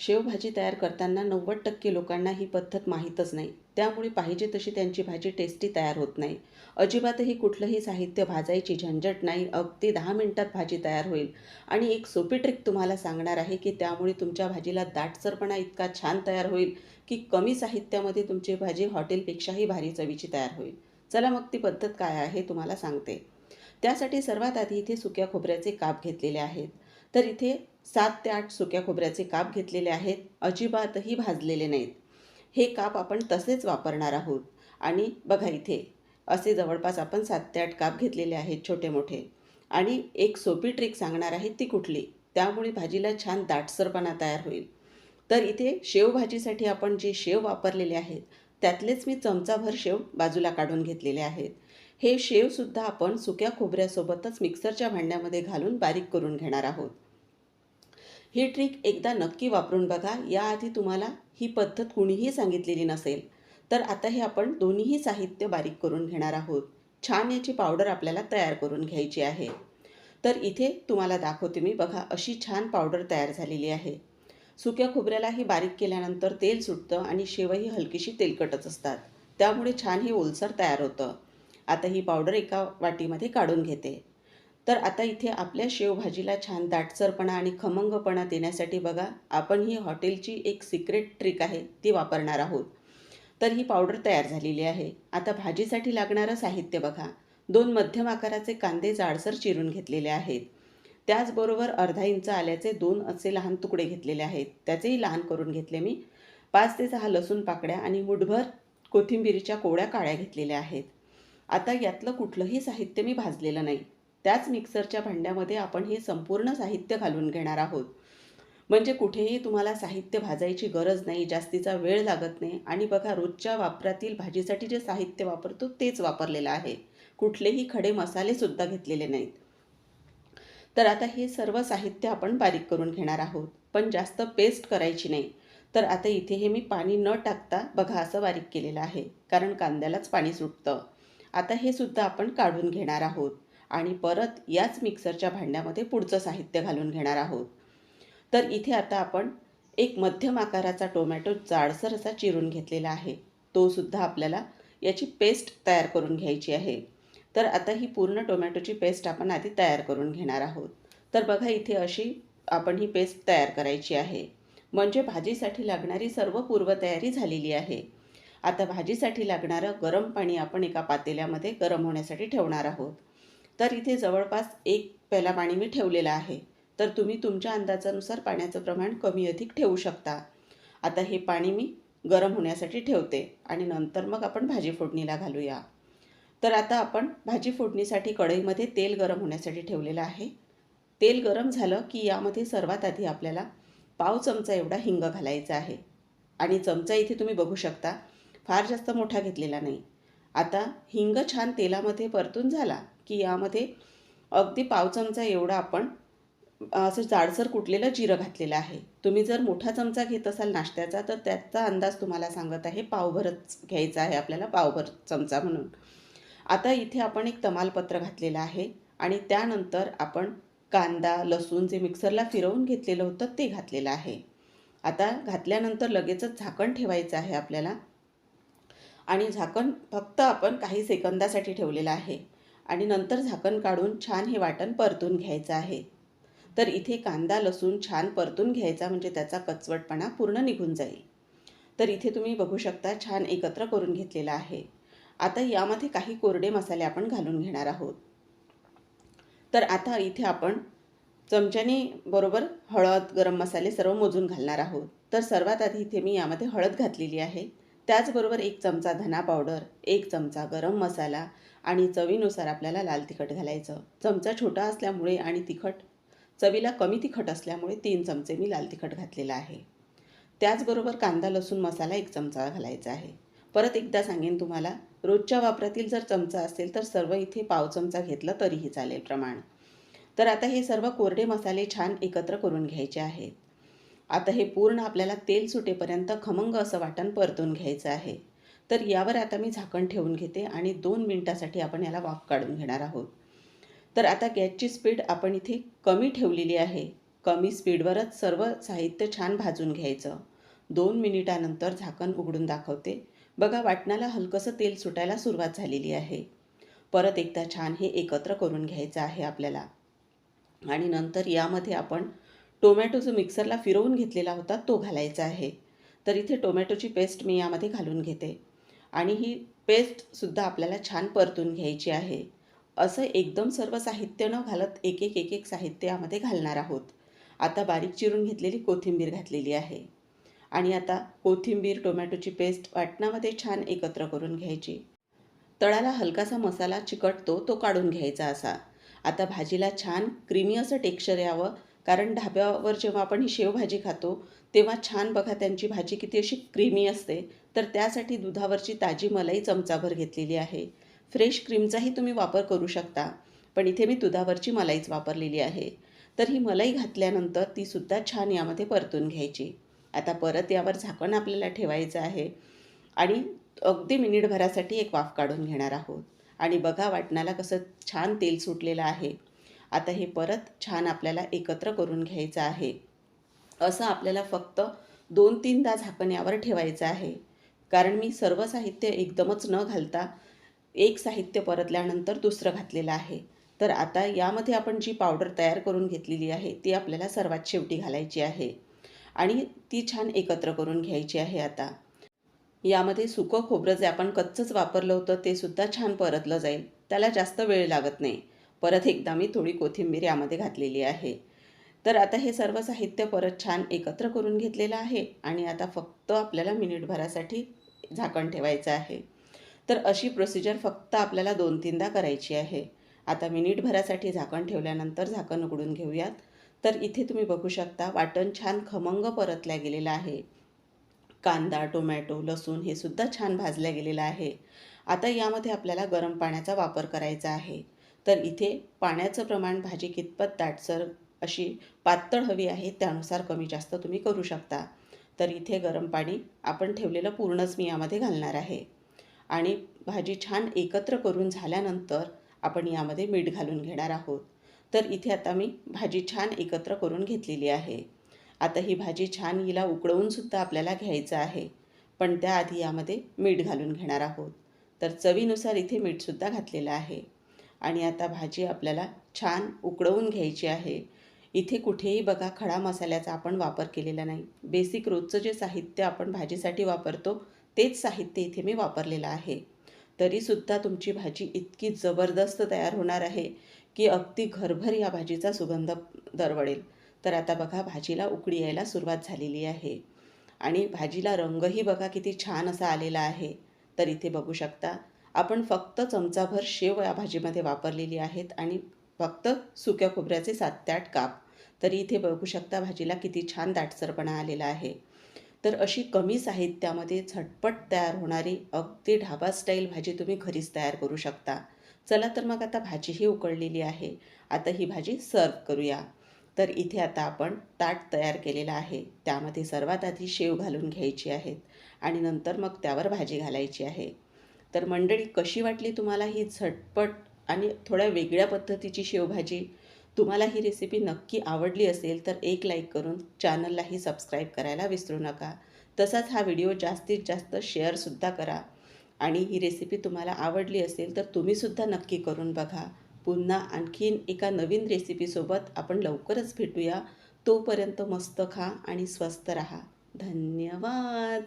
शेवभाजी तयार करताना 90% लोकांना ही पद्धत माहीतच नाही. त्यामुळे पाहिजे तशी त्यांची भाजी टेस्टी तयार होत नाही. अजिबातही कुठलंही साहित्य भाजायची झंझट नाही. अगदी 10 मिनिटात भाजी तयार होईल. आणि एक सोपी ट्रिक तुम्हाला सांगणार आहे की त्यामुळे तुमच्या भाजीला दाटसरपणा इतका छान तयार होईल की कमी साहित्यामध्ये तुमची भाजी हॉटेलपेक्षाही भारी चवीची तयार होईल. चला मग ती पद्धत काय आहे तुम्हाला सांगते. त्यासाठी सर्वात आधी इथे सुक्या खोबऱ्याचे काप घेतलेले आहेत. तर इथे 7 ते 8 सुक्या खोबऱ्याचे काप घेतलेले आहेत. अजिबातही भाजलेले नाहीत. हे काप आपण तसेच वापरणार आहोत. आणि बघा इथे असे जवळपास आपण 7 ते 8 काप घेतलेले आहेत छोटे मोठे. आणि एक सोपी ट्रिक सांगणार आहे ती कुठली, त्यामुळे भाजीला छान दाटसरपणा तयार होईल. तर इथे शेवभाजीसाठी आपण जे शेव वापरलेले आहेत त्यातलेच मी चमचाभर शेव बाजूला काढून घेतलेले आहेत. हे शेवसुद्धा आपण सुक्या खोबऱ्यासोबतच मिक्सरच्या भांड्यामध्ये घालून बारीक करून घेणार आहोत. ही ट्रिक एकदा नक्की वापरून बघा. याआधी तुम्हाला ही पद्धत कुणीही सांगितलेली नसेल. तर आता हे आपण दोन्हीही साहित्य बारीक करून घेणार आहोत. छान याची पावडर आपल्याला तयार करून घ्यायची आहे. तर इथे तुम्हाला दाखवते मी. बघा अशी छान पावडर तयार झालेली आहे. सुक्या खोबऱ्यालाही बारीक केल्यानंतर तेल सुटतं आणि शेवही हलकीशी तेलकटच असतात. त्यामुळे छान हे ओलसर तयार होतं. आता ही पावडर एका वाटीमध्ये काढून घेते. तर आता इथे आपल्या शेवभाजीला छान दाटसरपणा आणि खमंगपणा देण्यासाठी बघा आपण ही हॉटेलची एक सिक्रेट ट्रिक आहे ती वापरणार आहोत. तर ही पावडर तयार झालेली आहे. आता भाजीसाठी लागणारं साहित्य बघा. 2 मध्यम आकाराचे कांदे जाडसर चिरून घेतलेले आहेत. त्याचबरोबर अर्धा इंच आल्याचे 2 असे लहान तुकडे घेतलेले आहेत. त्याचेही लहान करून घेतले मी. 5 ते 6 लसूण पाकळ्या आणि मुठभर कोथिंबीरीच्या कोवळ्या काळ्या घेतलेल्या आहेत. आता यातलं कुठलंही साहित्य मी भाजलेलं नाही. त्याच मिक्सरच्या भांड्यामध्ये आपण हे संपूर्ण साहित्य घालून घेणार आहोत. म्हणजे कुठेही तुम्हाला साहित्य भाजायची गरज नाही, जास्तीचा वेळ लागत नाही. आणि बघा रोजच्या वापरातील भाजीसाठी जे साहित्य वापरतो तेच वापरलेलं आहे. कुठलेही खडे मसालेसुद्धा घेतलेले नाहीत. तर आता हे सर्व साहित्य आपण बारीक करून घेणार आहोत. पण जास्त पेस्ट करायची नाही. तर आता इथे हे मी पाणी न टाकता बघा असं बारीक केलेलं आहे. कारण कांद्यालाच पाणी सुटतं. आता हे सुद्धा आपण काढून घेणार आहोत. आणि परत याच मिक्सरच्या भांड्यामध्ये पुढचं साहित्य घालून घेणार आहोत. तर इथे आता आपण एक मध्यम आकाराचा टोमॅटो जाडसर असा चिरून घेतलेला आहे. तो सुद्धा आपल्याला याची पेस्ट तयार करून घ्यायची आहे. तर आता ही पूर्ण टोमॅटोची पेस्ट आपण आधी तयार करून घेणार आहोत. तर बघा इथे अशी आपण ही पेस्ट तयार करायची आहे. म्हणजे भाजीसाठी लागणारी सर्व पूर्वतयारी झालेली आहे. आता भाजीसाठी लागणारं गरम पाणी आपण एका पातेल्यामध्ये गरम होण्यासाठी ठेवणार आहोत. तर इथे जवळपास 1 प्याला पाणी मी ठेवलेलं आहे. तर तुम्ही तुमच्या अंदाजानुसार पाण्याचं प्रमाण कमी अधिक ठेवू शकता. आता हे पाणी मी गरम होण्यासाठी ठेवते आणि नंतर मग आपण भाजी फोडणीला घालूया. तर आता आपण भाजी फोडणीसाठी कढईमध्ये तेल गरम होण्यासाठी ठेवलेलं आहे. तेल गरम झालं की यामध्ये सर्वात आधी आपल्याला पाव चमचा एवढा हिंग घालायचा आहे. आणि चमचा इथे तुम्ही बघू शकता फार जास्त मोठा घेतलेला नाही. आता हिंग छान तेलामध्ये परतून झाला की यामध्ये अगदी पाव चमचा एवढा आपण असं जाडसर कुटलेलं जिरं घातलेलं आहे. तुम्ही जर मोठा चमचा घेत असाल नाश्त्याचा तर त्याचा अंदाज तुम्हाला सांगत आहे. पावभरच घ्यायचा आहे आपल्याला, पावभर चमचा म्हणून. आता इथे आपण एक तमालपत्र घातलेलं आहे आणि त्यानंतर आपण कांदा लसूण जे मिक्सरला फिरवून घेतलेलं होतं ते घातलेलं आहे. आता घातल्यानंतर लगेचच झाकण ठेवायचं आहे आपल्याला. आणि झाकण फक्त आपण काही सेकंदासाठी ठेवलेलं आहे. आणि नंतर झाकण काढून छान हे वाटण परतून घ्यायचं आहे. तर इथे कांदा लसूण छान परतून घ्यायचा म्हणजे त्याचा कचवटपणा पूर्ण निघून जाईल. तर इथे तुम्ही बघू शकता छान एकत्र करून घेतलेला आहे. आता यामध्ये काही कोरडे मसाले आपण घालून घेणार आहोत. तर आता इथे आपण चमच्याने बरोबर हळद गरम मसाले सर्व मोजून घालणार आहोत. तर सर्वात आधी इथे मी यामध्ये हळद घातलेली आहे. त्याचबरोबर 1 चमचा धना पावडर, 1 चमचा गरम मसाला आणि चवीनुसार आपल्याला लाल तिखट घालायचं. चमचा छोटा असल्यामुळे आणि चवीला कमी तिखट असल्यामुळे 3 चमचे मी लाल तिखट घातलेलं आहे. त्याचबरोबर कांदा लसूण मसाला 1 चमचा घालायचा आहे. परत एकदा सांगेन तुम्हाला, रोजच्या वापरातील जर चमचा असेल तर सर्व इथे पाव चमचा घेतलं तरीही चालेल प्रमाण. तर आता हे सर्व कोरडे मसाले छान एकत्र करून घ्यायचे आहेत. आता हे पूर्ण आपल्याला तेल सुटेपर्यंत खमंग असं वाटण परतून घ्यायचं आहे. तर यावर आता मी झाकण ठेवून घेते आणि 2 मिनिटासाठी आपण याला वाफ काढून घेणार आहोत. तर आता गॅसची स्पीड आपण इथे कमी ठेवलेली आहे. कमी स्पीडवरच सर्व साहित्य छान भाजून घ्यायचं. 2 मिनिटानंतर झाकण उघडून दाखवते. बघा वाटणाला हलकंसं तेल सुटायला सुरुवात झालेली आहे. परत एकदा छान हे एकत्र करून घ्यायचं आहे आपल्याला. आणि नंतर यामध्ये आपण टोमॅटो जो मिक्सरला फिरवून घेतलेला होता तो घालायचा आहे. तर इथे टोमॅटोची पेस्ट मी यामध्ये घालून घेते आणि ही पेस्टसुद्धा आपल्याला छान परतून घ्यायची आहे. असं एकदम सर्व साहित्य न घालत एक एक साहित्य यामध्ये घालणार आहोत. आता बारीक चिरून घेतलेली कोथिंबीर घातलेली आहे आणि आता कोथिंबीर टोमॅटोची पेस्ट वाटणामध्ये छान एकत्र करून घ्यायची. तळाला हलकासा मसाला चिकटतो तो काढून घ्यायचा असा. आता भाजीला छान क्रीमी असं टेक्स्चर यावं, कारण ढाब्यावर जेव्हा आपण ही शेवभाजी खातो तेव्हा छान बघा त्यांची भाजी किती अशी क्रीमी असते. तर त्यासाठी दुधावरची ताजी मलाई चमचाभर घेतलेली आहे. फ्रेश क्रीमचाही तुम्ही वापर करू शकता, पण इथे मी दुधावरची मलाईच वापरलेली आहे. तर ही मलाई घातल्यानंतर तीसुद्धा छान यामध्ये परतून घ्यायची. आता परत यावर झाकण आपल्याला ठेवायचं आहे आणि अगदी मिनिटभरासाठी एक वाफ काढून घेणार आहोत. आणि बघा वाटणाला कसं छान तेल सुटलेलं आहे. आता हे परत छान आपल्याला एकत्र करून घ्यायचं आहे. असं आपल्याला फक्त 2-3दा झाकण यावर ठेवायचं आहे, कारण मी सर्व साहित्य एकदमच न घालता एक साहित्य परतल्यानंतर दुसरं घातलेलं आहे. तर आता यामध्ये आपण जी पावडर तयार करून घेतलेली आहे ती आपल्याला सर्वात शेवटी घालायची आहे आणि ती छान एकत्र करून घ्यायची आहे. आता यामध्ये सुकं खोबरं जे आपण कच्चंच वापरलं होतं ते सुद्धा छान परतलं जाईल. त्याला जास्त वेळ लागत नाही. परत एकदा मी थोडी कोथिंबीर यामध्ये घातलेली आहे. तर आता हे सर्व साहित्य परत छान एकत्र करून घेतलेलं आहे आणि आता फक्त आपल्याला मिनिटभरासाठी झाकण ठेवायचं आहे. तर अशी प्रोसिजर फक्त आपल्याला 2-3दा करायची आहे. आता मिनिटभरासाठी झाकण ठेवल्यानंतर झाकण उघडून घेऊयात. तर इथे तुम्ही बघू शकता वाटण छान खमंग परतल्या गेलेलं आहे. कांदा, टोमॅटो, लसूण हे सुद्धा छान भाजल्या गेलेलं आहे. आता यामध्ये आपल्याला गरम पाण्याचा वापर करायचा आहे. तर इथे पाण्याचं प्रमाण भाजी कितपत दाटसर अशी पातळ हवी आहे त्यानुसार कमी जास्त तुम्ही करू शकता. तर इथे गरम पाणी आपण ठेवलेलं पूर्णच मी यामध्ये घालणार आहे आणि भाजी छान एकत्र करून झाल्यानंतर आपण यामध्ये मीठ घालून घेणार आहोत. तर इथे आता मी भाजी छान एकत्र करून घेतलेली आहे. आता ही भाजी छान हिला उकळवूनसुद्धा आपल्याला घ्यायचं आहे, पण त्याआधी यामध्ये मीठ घालून घेणार आहोत. तर चवीनुसार इथे मीठसुद्धा घातलेलं आहे आणि आता भाजी आपल्याला छान उकळवून घ्यायची आहे. इथे कुठेही बघा खडा मसाल्याचा आपण वापर केलेला नाही. बेसिक रोजचं जे साहित्य आपण भाजीसाठी वापरतो तेच साहित्य इथे मी वापरलेलं आहे. तरीसुद्धा तुमची भाजी इतकी जबरदस्त तयार होणार आहे की अगदी घरभर या भाजीचा सुगंध दरवळेल. तर आता बघा भाजीला उकळी यायला सुरुवात झालेली आहे आणि भाजीला रंगही बघा किती छान असा आलेला आहे. तर इथे बघू शकता आपण फक्त चमचाभर शेव या भाजीमध्ये वापरलेली आहेत आणि फक्त सुक्या खोबऱ्याचे 7 ते 8 काप. तरी इथे बघू शकता भाजीला किती छान दाटसरपणा आलेला आहे. तर अशी कमी साहित्यामध्ये झटपट तयार होणारी अगदी ढाबा स्टाईल भाजी तुम्ही घरीच तयार करू शकता. चला तर मग आता भाजीही उकळलेली आहे. आता ही भाजी सर्व्ह करूया. तर इथे आता आपण ताट तयार केलेलं आहे. त्यामध्ये सर्वात आधी शेव घालून घ्यायची आहेत आणि नंतर मग त्यावर भाजी घालायची आहे. तर मंडळी कशी वाटली तुम्हाला ही झटपट आणि थोड्या वेगळ्या पद्धतीची शेवभाजी? तुम्हाला ही रेसिपी नक्की आवडली असेल तर एक लाईक करून चॅनललाही सबस्क्राईब करायला विसरू नका. तसाच हा व्हिडिओ जास्तीत जास्त शेअरसुद्धा करा आणि ही रेसिपी तुम्हाला आवडली असेल तर तुम्हीसुद्धा नक्की करून बघा. पुन्हा आणखीन एका नवीन रेसिपीसोबत आपण लवकरच भेटूया. तोपर्यंत मस्त खा आणि स्वस्त रहा. धन्यवाद.